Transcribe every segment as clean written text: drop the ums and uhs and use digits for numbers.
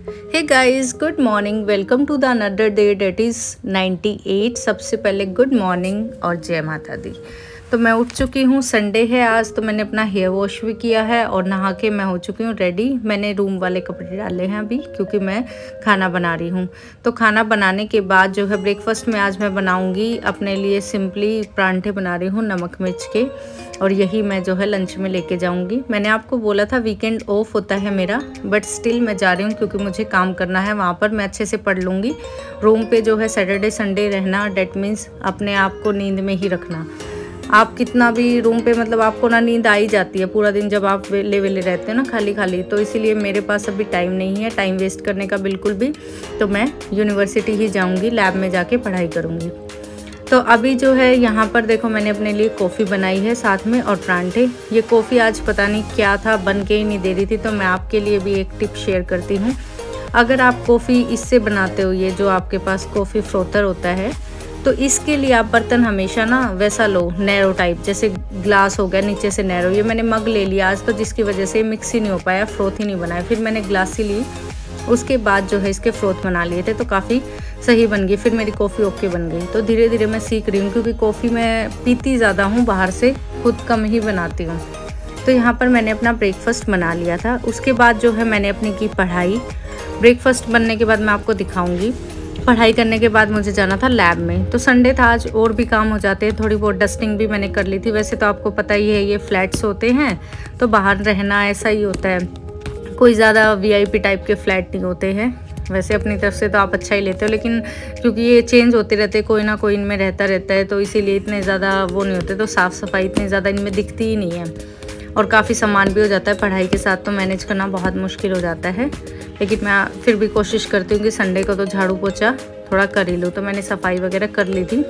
Hey guys, good morning. Welcome to the another day date is 98। सबसे पहले good morning और जय माता दी। तो मैं उठ चुकी हूँ, संडे है आज, तो मैंने अपना हेयर वॉश भी किया है और नहा के मैं हो चुकी हूँ रेडी। मैंने रूम वाले कपड़े डाले हैं अभी क्योंकि मैं खाना बना रही हूँ। तो खाना बनाने के बाद जो है ब्रेकफास्ट में आज मैं बनाऊँगी अपने लिए सिंपली परांठे बना रही हूँ नमक मिर्च के, और यही मैं जो है लंच में लेके जाऊंगी। मैंने आपको बोला था वीकेंड ऑफ होता है मेरा, बट स्टिल मैं जा रही हूँ क्योंकि मुझे काम करना है वहाँ पर। मैं अच्छे से पढ़ लूँगी। रूम पे जो है सैटरडे संडे रहना, डेट मीन्स अपने आप को नींद में ही रखना। आप कितना भी रूम पे मतलब आपको ना नींद आ ही जाती है पूरा दिन जब आप वेले वेले रहते हैं ना खाली खाली। तो इसीलिए मेरे पास अभी टाइम नहीं है टाइम वेस्ट करने का बिल्कुल भी। तो मैं यूनिवर्सिटी ही जाऊँगी, लैब में जाके पढ़ाई करूँगी। तो अभी जो है यहाँ पर देखो मैंने अपने लिए कॉफ़ी बनाई है साथ में और परांठे। ये कॉफ़ी आज पता नहीं क्या था, बन के ही नहीं दे रही थी। तो मैं आपके लिए भी एक टिप शेयर करती हूँ। अगर आप कॉफ़ी इससे बनाते हो, ये जो आपके पास कॉफ़ी फ्रोथर होता है, तो इसके लिए आप बर्तन हमेशा ना वैसा लो, नैरो टाइप, जैसे ग्लास हो गया नीचे से नैरो। ये मैंने मग ले लिया आज, तो जिसकी वजह से मिक्स ही नहीं हो पाया, फ्रोथ ही नहीं बनाया। फिर मैंने ग्लास ही ली, उसके बाद जो है इसके फ्रोथ बना लिए थे, तो काफ़ी सही बन गई। फिर मेरी कॉफ़ी ओके बन गई। तो धीरे धीरे मैं सीख रही हूँ क्योंकि कॉफ़ी मैं पीती ज़्यादा हूँ बाहर से, खुद कम ही बनाती हूँ। तो यहाँ पर मैंने अपना ब्रेकफास्ट बना लिया था। उसके बाद जो है मैंने अपनी की पढ़ाई। ब्रेकफास्ट बनने के बाद मैं आपको दिखाऊँगी। पढ़ाई करने के बाद मुझे जाना था लैब में। तो संडे था आज, और भी काम हो जाते हैं। थोड़ी बहुत डस्टिंग भी मैंने कर ली थी। वैसे तो आपको पता ही है ये फ्लैट्स होते हैं तो बाहर रहना ऐसा ही होता है, कोई ज़्यादा वीआईपी टाइप के फ्लैट नहीं होते हैं। वैसे अपनी तरफ से तो आप अच्छा ही लेते हो, लेकिन क्योंकि ये चेंज होते रहते हैं, कोई ना कोई इनमें रहता है, तो इसीलिए इतने ज़्यादा वो नहीं होते। तो साफ़ सफाई इतनी ज़्यादा इनमें दिखती ही नहीं है, और काफ़ी सामान भी हो जाता है पढ़ाई के साथ, तो मैनेज करना बहुत मुश्किल हो जाता है। लेकिन मैं फिर भी कोशिश करती हूँ कि संडे को तो झाड़ू पोछा थोड़ा कर ही लूँ। तो मैंने सफाई वगैरह कर ली थी।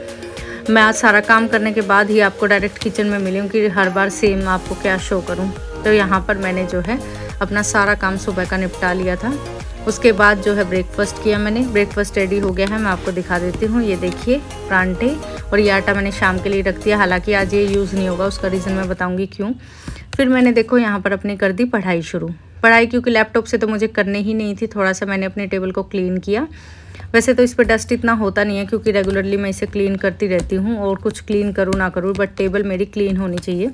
मैं आज सारा काम करने के बाद ही आपको डायरेक्ट किचन में मिली हूँ कि हर बार सेम आपको क्या शो करूँ। तो यहाँ पर मैंने जो है अपना सारा काम सुबह का निपटा लिया था। उसके बाद जो है ब्रेकफास्ट किया मैंने। ब्रेकफास्ट रेडी हो गया है, मैं आपको दिखा देती हूँ। ये देखिए परांठे, और ये आटा मैंने शाम के लिए रख दिया। हालांकि आज ये यूज़ नहीं होगा, उसका रीज़न मैं बताऊँगी क्यों। फिर मैंने देखो यहाँ पर अपनी कर दी पढ़ाई शुरू। पढ़ाई क्योंकि लैपटॉप से तो मुझे करनी ही नहीं थी। थोड़ा सा मैंने अपने टेबल को क्लीन किया। वैसे तो इस पर डस्ट इतना होता नहीं है क्योंकि रेगुलरली मैं इसे क्लीन करती रहती हूँ, और कुछ क्लीन करूँ ना करूँ, बट टेबल मेरी क्लीन होनी चाहिए।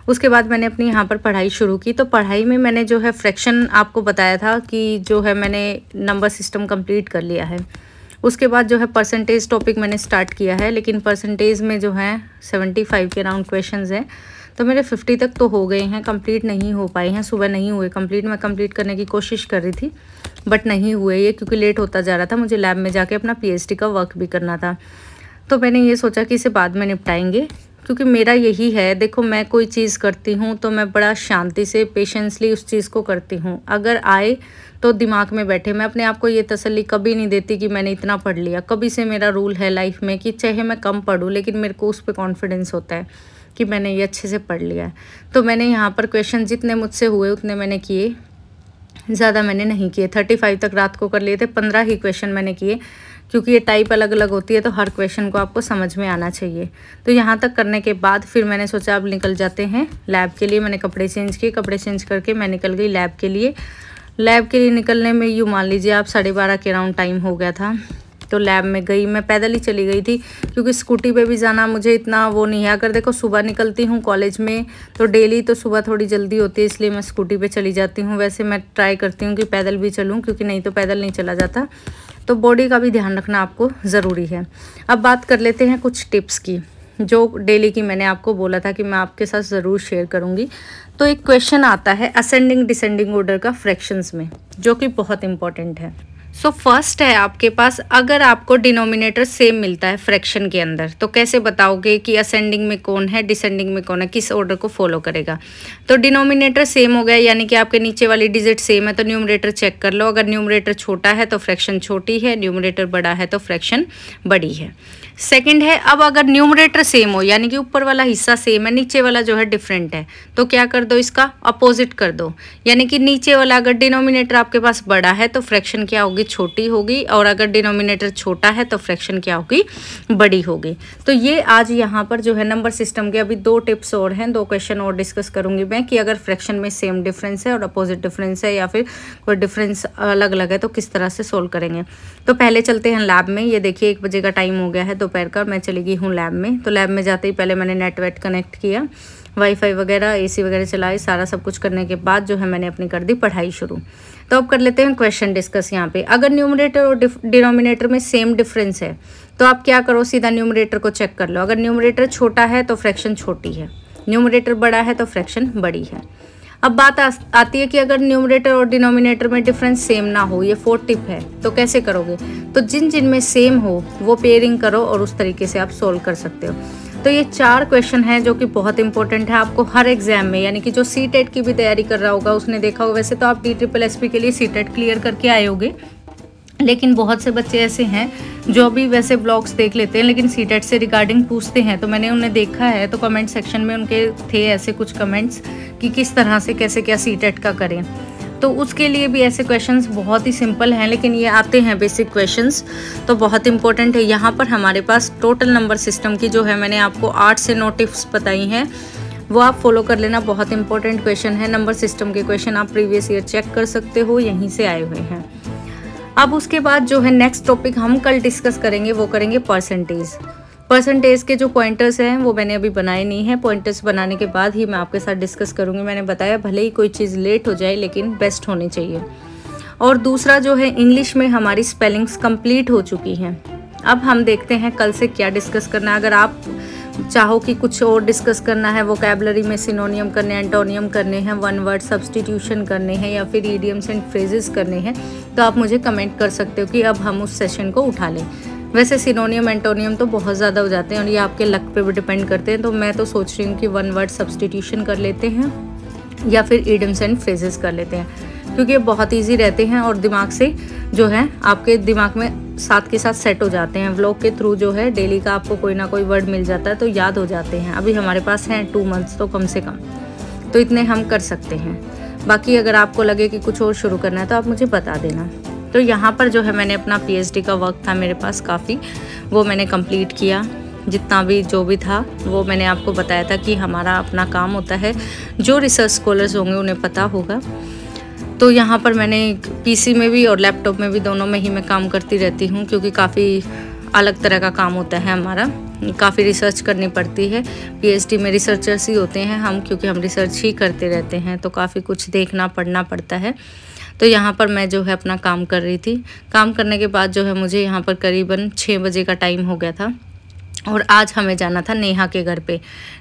उसके बाद मैंने अपनी यहाँ पर पढ़ाई शुरू की। तो पढ़ाई में मैंने जो है फ्रैक्शन आपको बताया था कि जो है मैंने नंबर सिस्टम कंप्लीट कर लिया है। उसके बाद जो है परसेंटेज टॉपिक मैंने स्टार्ट किया है, लेकिन परसेंटेज में जो है 75 के अराउंड क्वेश्चंस हैं। तो मेरे 50 तक तो हो गए हैं, कंप्लीट नहीं हो पाए हैं। सुबह नहीं हुए कंप्लीट। मैं कंप्लीट करने की कोशिश कर रही थी बट नहीं हुए ये, क्योंकि लेट होता जा रहा था। मुझे लैब में जाके अपना पीएचडी का वर्क भी करना था। तो मैंने ये सोचा कि इसे बाद में निपटाएंगे, क्योंकि मेरा यही है। देखो, मैं कोई चीज़ करती हूँ तो मैं बड़ा शांति से पेशेंसली उस चीज़ को करती हूँ। अगर आए तो दिमाग में बैठे। मैं अपने आप को ये तसल्ली कभी नहीं देती कि मैंने इतना पढ़ लिया। कभी से मेरा रूल है लाइफ में कि चाहे मैं कम पढ़ूँ, लेकिन मेरे को उस पर कॉन्फिडेंस होता है कि मैंने ये अच्छे से पढ़ लिया है। तो मैंने यहाँ पर क्वेश्चन जितने मुझसे हुए उतने मैंने किए, ज़्यादा मैंने नहीं किए। 35 तक रात को कर लिए थे। 15 ही क्वेश्चन मैंने किए, क्योंकि ये टाइप अलग अलग होती है तो हर क्वेश्चन को आपको समझ में आना चाहिए। तो यहाँ तक करने के बाद फिर मैंने सोचा अब निकल जाते हैं लैब के लिए। मैंने कपड़े चेंज किए, कपड़े चेंज करके मैं निकल गई लैब के लिए। लैब के लिए निकलने में यूँ मान लीजिए आप 12:30 के अराउंड टाइम हो गया था। तो लैब में गई, मैं पैदल ही चली गई थी क्योंकि स्कूटी पे भी जाना मुझे इतना वो नहीं है। अगर देखो सुबह निकलती हूँ कॉलेज में तो डेली तो सुबह थोड़ी जल्दी होती है, इसलिए मैं स्कूटी पे चली जाती हूँ। वैसे मैं ट्राई करती हूँ कि पैदल भी चलूँ, क्योंकि नहीं तो पैदल नहीं चला जाता। तो बॉडी का भी ध्यान रखना आपको ज़रूरी है। अब बात कर लेते हैं कुछ टिप्स की, जो डेली की मैंने आपको बोला था कि मैं आपके साथ ज़रूर शेयर करूँगी। तो एक क्वेश्चन आता है असेंडिंग डिसेंडिंग ऑर्डर का फ्रैक्शंस में, जो कि बहुत इंपॉर्टेंट है। सो फर्स्ट है आपके पास, अगर आपको डिनोमिनेटर सेम मिलता है फ्रैक्शन के अंदर, तो कैसे बताओगे कि असेंडिंग में कौन है, डिसेंडिंग में कौन है, किस ऑर्डर को फॉलो करेगा। तो डिनोमिनेटर सेम हो गया, यानी कि आपके नीचे वाली डिजिट सेम है, तो न्यूमरेटर चेक कर लो। अगर न्यूमरेटर छोटा है तो फ्रैक्शन छोटी है, न्यूमरेटर बड़ा है तो फ्रैक्शन बड़ी है। सेकंड है, अब अगर न्यूमरेटर सेम हो, यानी कि ऊपर वाला हिस्सा सेम है, नीचे वाला जो है डिफरेंट है, तो क्या कर दो, इसका अपोजिट कर दो। यानी कि नीचे वाला अगर डिनोमिनेटर आपके पास बड़ा है तो फ्रैक्शन क्या होगी, छोटी होगी, और अगर डिनोमिनेटर छोटा है तो फ्रैक्शन क्या होगी, बड़ी होगी। तो ये आज यहाँ पर जो है नंबर सिस्टम के अभी 2 टिप्स और हैं, 2 क्वेश्चन और डिस्कस करूँगी मैं, कि अगर फ्रैक्शन में सेम डिफरेंस है और अपोजिट डिफरेंस है या फिर कोई डिफरेंस अलग अलग है तो किस तरह से सोल्व करेंगे। तो पहले चलते हैं लैब में। ये देखिए 1 बजे का टाइम हो गया है दोपहर का, मैं चली गई हूँ लैब में। तो लैब में जाते ही पहले मैंने नेट वेट कनेक्ट किया, वाईफाई वगैरह, एसी वगैरह चलाई, सारा सब कुछ करने के बाद जो है मैंने अपनी कर दी पढ़ाई शुरू। तो अब कर लेते हैं क्वेश्चन डिस्कस। यहाँ पे अगर न्यूमरेटर और डिनोमिनेटर में सेम डिफरेंस है तो आप क्या करो, सीधा न्यूमरेटर को चेक कर लो। अगर न्यूमरेटर छोटा है तो फ्रैक्शन छोटी है, न्यूमरेटर बड़ा है तो फ्रैक्शन बड़ी है। अब बात आती है कि अगर न्यूमरेटर और डिनोमिनेटर में डिफरेंस सेम ना हो, ये 4th टिप है, तो कैसे करोगे। तो जिन जिन में सेम हो वो पेयरिंग करो और उस तरीके से आप सोल्व कर सकते हो। तो ये 4 क्वेश्चन हैं जो कि बहुत इंपॉर्टेंट है आपको हर एग्जाम में, यानी कि जो सीटेट की भी तैयारी कर रहा होगा उसने देखा होगा। वैसे तो आप DSSS के लिए सीटेट क्लियर करके आए होगे, लेकिन बहुत से बच्चे ऐसे हैं जो भी वैसे ब्लॉग्स देख लेते हैं लेकिन सीटेट से रिगार्डिंग पूछते हैं। तो मैंने उन्हें देखा है, तो कमेंट सेक्शन में उनके थे ऐसे कुछ कमेंट्स कि किस तरह से कैसे क्या सीटेट का करें। तो उसके लिए भी ऐसे क्वेश्चंस बहुत ही सिंपल हैं, लेकिन ये आते हैं बेसिक क्वेश्चंस, तो बहुत इंपॉर्टेंट है। यहाँ पर हमारे पास टोटल नंबर सिस्टम की जो है मैंने आपको 8 से 9 टिप्स बताई हैं, वो आप फॉलो कर लेना। बहुत इंपॉर्टेंट क्वेश्चन है, नंबर सिस्टम के क्वेश्चन आप प्रीवियस ईयर चेक कर सकते हो, यहीं से आए हुए हैं। अब उसके बाद जो है नेक्स्ट टॉपिक हम कल डिस्कस करेंगे, वो करेंगे परसेंटेज के जो पॉइंटर्स हैं वो मैंने अभी बनाए नहीं हैं। पॉइंटर्स बनाने के बाद ही मैं आपके साथ डिस्कस करूंगी। मैंने बताया भले ही कोई चीज़ लेट हो जाए लेकिन बेस्ट होनी चाहिए। और दूसरा जो है, इंग्लिश में हमारी स्पेलिंग्स कंप्लीट हो चुकी हैं। अब हम देखते हैं कल से क्या डिस्कस करना है। अगर आप चाहो कि कुछ और डिस्कस करना है, वोकैबुलरी में सिनोनियम करने, एंटोनियम करने हैं, 1 वर्ड सब्स्टिट्यूशन करने हैं, या फिर इडियम्स एंड फ्रेजेस करने हैं, तो आप मुझे कमेंट कर सकते हो कि अब हम उस सेशन को उठा लें। वैसे सिनोनियम एंटोनियम तो बहुत ज़्यादा हो जाते हैं और ये आपके लक पे भी डिपेंड करते हैं। तो मैं तो सोच रही हूँ कि 1 वर्ड सब्स्टिट्यूशन कर लेते हैं या फिर इडियम्स एंड फ्रेजेस कर लेते हैं, क्योंकि ये बहुत ईजी रहते हैं और दिमाग से जो है आपके दिमाग में साथ के साथ सेट हो जाते हैं। व्लॉग के थ्रू जो है डेली का आपको कोई ना कोई वर्ड मिल जाता है तो याद हो जाते हैं। अभी हमारे पास हैं 2 मंथ्स तो कम से कम, तो इतने हम कर सकते हैं। बाकी अगर आपको लगे कि कुछ और शुरू करना है तो आप मुझे बता देना। तो यहाँ पर जो है मैंने अपना PhD का वर्क था मेरे पास काफ़ी, वो मैंने कंप्लीट किया। जितना भी जो भी था वो मैंने आपको बताया था कि हमारा अपना काम होता है, जो रिसर्च स्कॉलर्स होंगे उन्हें पता होगा। तो यहाँ पर मैंने PC में भी और लैपटॉप में भी, दोनों में ही मैं काम करती रहती हूँ, क्योंकि काफ़ी अलग तरह का काम होता है हमारा, काफ़ी रिसर्च करनी पड़ती है। PhD में रिसर्चर्स ही होते हैं हम, क्योंकि हम रिसर्च ही करते रहते हैं, तो काफ़ी कुछ देखना पढ़ना पड़ता है। तो यहाँ पर मैं जो है अपना काम कर रही थी। काम करने के बाद जो है मुझे यहाँ पर करीबन 6 बजे का टाइम हो गया था और आज हमें जाना था नेहा के घर पे।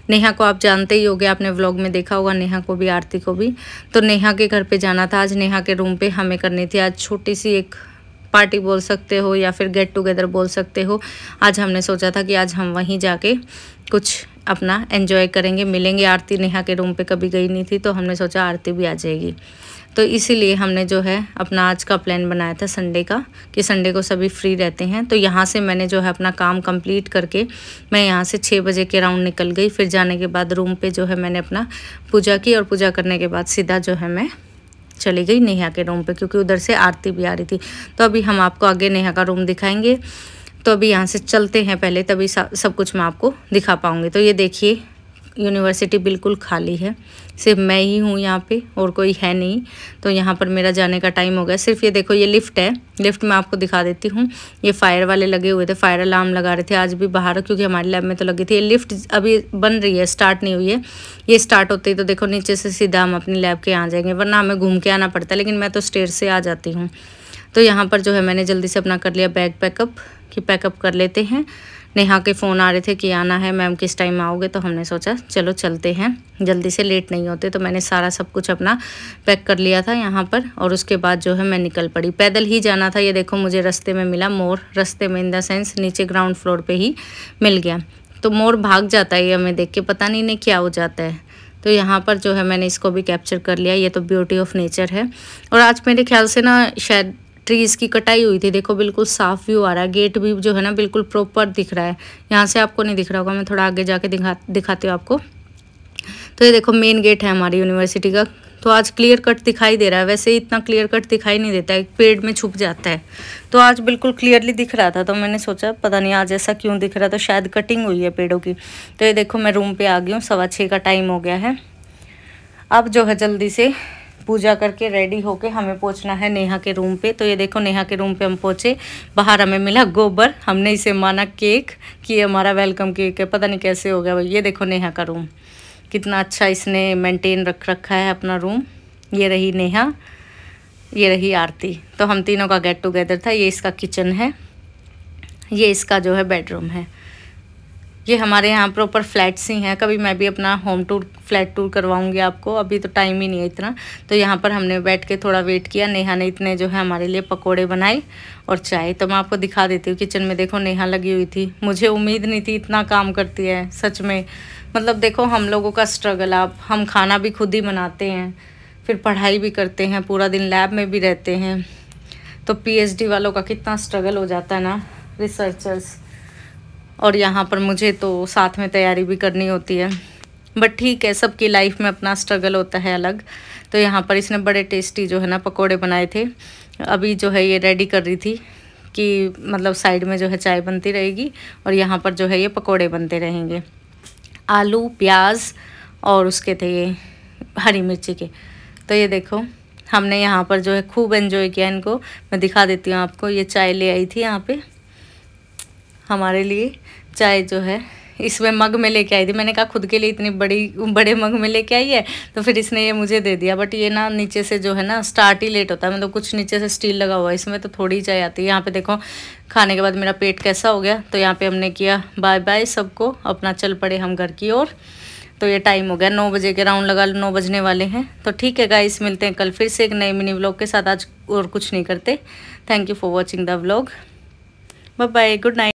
नेहा को आप जानते ही होगे, आपने व्लॉग में देखा होगा, नेहा को भी आरती को भी। तो नेहा के घर पे जाना था आज, नेहा के रूम पे हमें करनी थी आज छोटी सी एक पार्टी बोल सकते हो या फिर गेट टुगेदर बोल सकते हो। आज हमने सोचा था कि आज हम वहीं जाके कुछ अपना एंजॉय करेंगे, मिलेंगे। आरती नेहा के रूम पे कभी गई नहीं थी, तो हमने सोचा आरती भी आ जाएगी, तो इसीलिए हमने जो है अपना आज का प्लान बनाया था संडे का, कि संडे को सभी फ्री रहते हैं। तो यहाँ से मैंने जो है अपना काम कंप्लीट करके मैं यहाँ से 6 बजे के राउंड निकल गई। फिर जाने के बाद रूम पे जो है मैंने अपना पूजा की और पूजा करने के बाद सीधा जो है मैं चली गई नेहा के रूम पे, क्योंकि उधर से आरती भी आ रही थी। तो अभी हम आपको आगे नेहा का रूम दिखाएंगे। तो अभी यहाँ से चलते हैं पहले, तभी सब कुछ मैं आपको दिखा पाऊँगी। तो ये देखिए यूनिवर्सिटी बिल्कुल खाली है, सिर्फ मैं ही हूँ यहाँ पे और कोई है नहीं। तो यहाँ पर मेरा जाने का टाइम हो गया। सिर्फ ये देखो, ये लिफ्ट है, लिफ्ट मैं आपको दिखा देती हूँ। ये फायर वाले लगे हुए थे, फायर अलार्म लगा रहे थे आज भी बाहर, क्योंकि हमारे लैब में तो लगी थी। ये लिफ्ट अभी बन रही है, स्टार्ट नहीं हुई है। ये स्टार्ट होती है तो देखो नीचे से सीधा हम अपनी लैब के यहाँ जाएंगे, वरना हमें घूम के आना पड़ता है, लेकिन मैं तो स्टेयर से आ जाती हूँ। तो यहाँ पर जो है मैंने जल्दी से अपना कर लिया बैग पैकअप, कि पैकअप कर लेते हैं। नेहा के फ़ोन आ रहे थे कि आना है मैम, किस टाइम आओगे, तो हमने सोचा चलो चलते हैं, जल्दी से लेट नहीं होते। तो मैंने सारा सब कुछ अपना पैक कर लिया था यहाँ पर, और उसके बाद जो है मैं निकल पड़ी। पैदल ही जाना था। ये देखो मुझे रास्ते में मिला मोर, रास्ते में इन द सेंस नीचे ग्राउंड फ्लोर पे ही मिल गया। तो मोर भाग जाता है, ये हमें देख के पता नहीं क्या हो जाता है। तो यहाँ पर जो है मैंने इसको भी कैप्चर कर लिया। ये तो ब्यूटी ऑफ नेचर है। और आज मेरे ख्याल से ना शायद ट्रीज़ की कटाई हुई थी। देखो बिल्कुल साफ़ व्यू आ रहा है, गेट भी जो है ना बिल्कुल प्रॉपर दिख रहा है। यहाँ से आपको नहीं दिख रहा होगा, मैं थोड़ा आगे जाके दिखाती हूँ आपको। तो ये देखो मेन गेट है हमारी यूनिवर्सिटी का। तो आज क्लियर कट दिखाई दे रहा है, वैसे इतना क्लियर कट दिखाई नहीं देता है, पेड़ में छुप जाता है। तो आज बिल्कुल क्लियरली दिख रहा था, तो मैंने सोचा पता नहीं आज ऐसा क्यों दिख रहा था, शायद कटिंग हुई है पेड़ों की। तो ये देखो मैं रूम पे आ गई हूँ, 6:15 का टाइम हो गया है। अब जो है जल्दी से पूजा करके रेडी होके हमें पहुंचना है नेहा के रूम पे। तो ये देखो नेहा के रूम पे हम पहुंचे। बाहर हमें मिला गोबर, हमने इसे माना केक कि ये हमारा वेलकम केक है, पता नहीं कैसे हो गया भाई। ये देखो नेहा का रूम, कितना अच्छा इसने मेंटेन रखा है अपना रूम। ये रही नेहा, ये रही आरती। तो हम तीनों का गेट टुगेदर था। ये इसका किचन है, ये इसका जो है बेडरूम है। ये हमारे यहाँ प्रॉपर फ्लैट्स ही हैं। कभी मैं भी अपना होम टूर, फ्लैट टूर करवाऊंगी आपको, अभी तो टाइम ही नहीं है इतना। तो यहाँ पर हमने बैठ के थोड़ा वेट किया। नेहा ने इतने जो है हमारे लिए पकोड़े बनाए और चाय। तो मैं आपको दिखा देती हूँ किचन में। देखो नेहा लगी हुई थी, मुझे उम्मीद नहीं थी इतना काम करती है सच में। मतलब देखो हम लोगों का स्ट्रगल, आप हम खाना भी खुद ही बनाते हैं, फिर पढ़ाई भी करते हैं, पूरा दिन लैब में भी रहते हैं। तो PhD वालों का कितना स्ट्रगल हो जाता है ना, रिसर्चर्स। और यहाँ पर मुझे तो साथ में तैयारी भी करनी होती है, बट ठीक है, सबकी लाइफ में अपना स्ट्रगल होता है अलग। तो यहाँ पर इसने बड़े टेस्टी जो है ना पकोड़े बनाए थे। अभी जो है ये रेडी कर रही थी कि मतलब साइड में जो है चाय बनती रहेगी और यहाँ पर जो है ये पकोड़े बनते रहेंगे। आलू, प्याज और उसके थे ये हरी मिर्ची के। तो ये देखो हमने यहाँ पर जो है खूब एंजॉय किया इनको। मैं दिखा देती हूँ आपको। ये चाय ले आई थी यहाँ पे हमारे लिए। चाय जो है इसमें मग में लेके आई थी। मैंने कहा खुद के लिए इतनी बड़े मग में लेके आई है, तो फिर इसने ये मुझे दे दिया। बट ये ना नीचे से जो है ना स्टार्ट ही लेट होता है, मतलब कुछ नीचे से स्टील लगा हुआ है, इसमें तो थोड़ी ही चाय आती है। यहाँ पे देखो खाने के बाद मेरा पेट कैसा हो गया। तो यहाँ पे हमने किया बाय बाय सबको, अपना चल पड़े हम घर की ओर। तो ये टाइम हो गया 9 बजे के, राउंड लगा लो 9 बजने वाले हैं। तो ठीक है गाइस, मिलते हैं कल फिर से एक नए मिनी व्लॉग के साथ। आज और कुछ नहीं करते। Thank you for watching the vlog. Bye bye, good night.